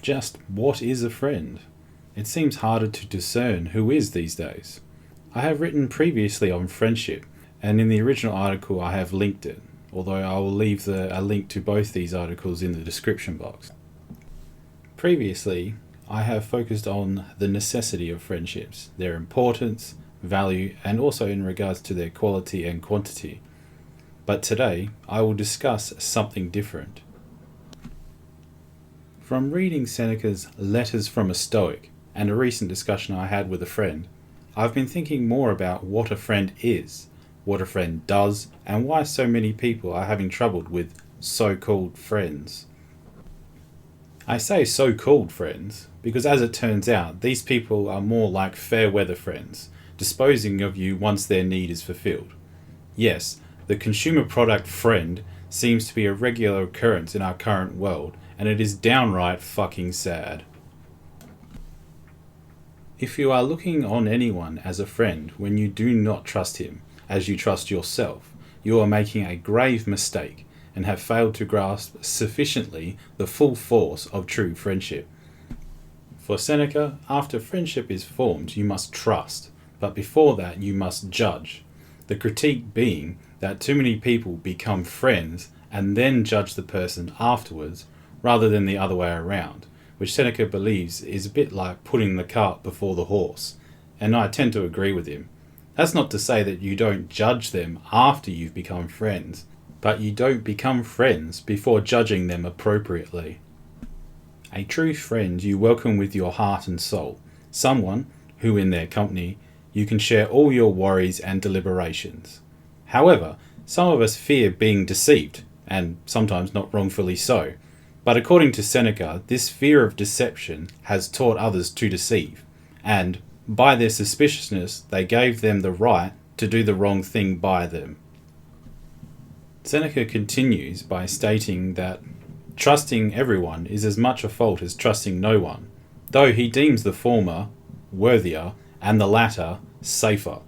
Just what is a friend? It seems harder to discern who is these days. I have written previously on friendship, and in the original article I have linked it, although I will leave a link to both these articles in the description box. Previously, I have focused on the necessity of friendships, their importance, value, and also in regards to their quality and quantity. But today, I will discuss something different. From reading Seneca's Letters from a Stoic and a recent discussion I had with a friend, I've been thinking more about what a friend is, what a friend does, and why so many people are having trouble with so-called friends. I say so-called friends because, as it turns out, these people are more like fair-weather friends, disposing of you once their need is fulfilled. Yes, the consumer product friend seems to be a regular occurrence in our current world, and it is downright fucking sad. If you are looking on anyone as a friend when you do not trust him as you trust yourself, you are making a grave mistake and have failed to grasp sufficiently the full force of true friendship. For Seneca, after friendship is formed, you must trust, but before that you must judge. The critique being that too many people become friends and then judge the person afterwards, rather than the other way around, which Seneca believes is a bit like putting the cart before the horse, and I tend to agree with him. That's not to say that you don't judge them after you've become friends, but you don't become friends before judging them appropriately. A true friend you welcome with your heart and soul, someone who in their company you can share all your worries and deliberations. However, some of us fear being deceived, and sometimes not wrongfully so. But according to Seneca, this fear of deception has taught others to deceive, and by their suspiciousness they gave them the right to do the wrong thing by them. Seneca continues by stating that trusting everyone is as much a fault as trusting no one, though he deems the former worthier and the latter safer.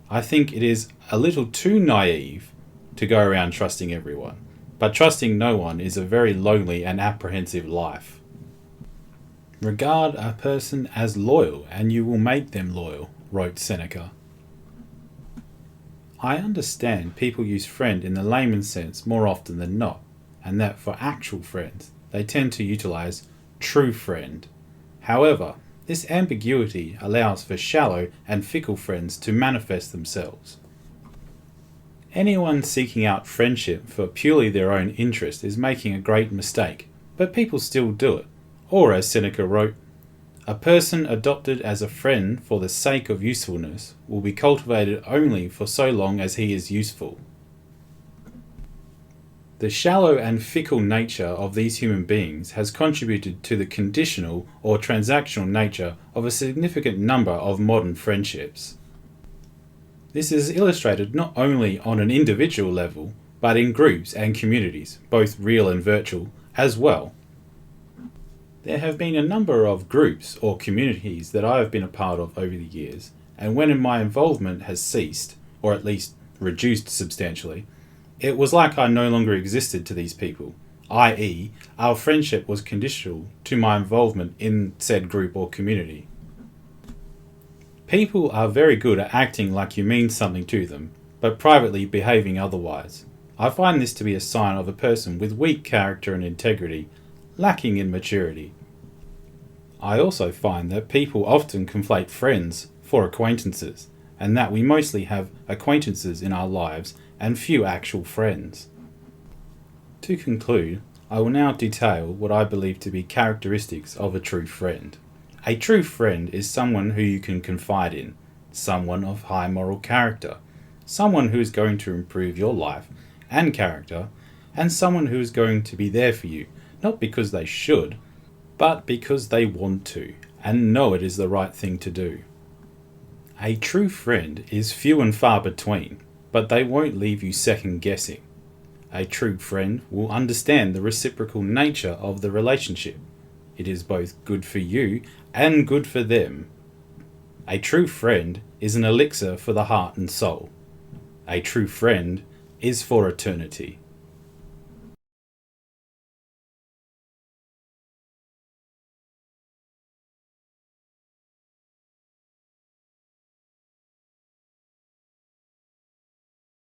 I think it is a little too naive to go around trusting everyone, but trusting no one is a very lonely and apprehensive life. Regard a person as loyal and you will make them loyal, wrote Seneca. I understand people use friend in the layman sense more often than not, and that for actual friends, they tend to utilize true friend. However, this ambiguity allows for shallow and fickle friends to manifest themselves. Anyone seeking out friendship for purely their own interest is making a great mistake, but people still do it. Or as Seneca wrote, a person adopted as a friend for the sake of usefulness will be cultivated only for so long as he is useful. The shallow and fickle nature of these human beings has contributed to the conditional or transactional nature of a significant number of modern friendships. This is illustrated not only on an individual level, but in groups and communities, both real and virtual, as well. There have been a number of groups or communities that I have been a part of over the years, and when my involvement has ceased, or at least reduced substantially, it was like I no longer existed to these people, i.e., our friendship was conditional to my involvement in said group or community. People are very good at acting like you mean something to them, but privately behaving otherwise. I find this to be a sign of a person with weak character and integrity, lacking in maturity. I also find that people often conflate friends for acquaintances, and that we mostly have acquaintances in our lives and few actual friends. To conclude, I will now detail what I believe to be characteristics of a true friend. A true friend is someone who you can confide in, someone of high moral character, someone who is going to improve your life and character, and someone who is going to be there for you, not because they should, but because they want to, and know it is the right thing to do. A true friend is few and far between, but they won't leave you second guessing. A true friend will understand the reciprocal nature of the relationship. It is both good for you and good for them. A true friend is an elixir for the heart and soul. A true friend is for eternity.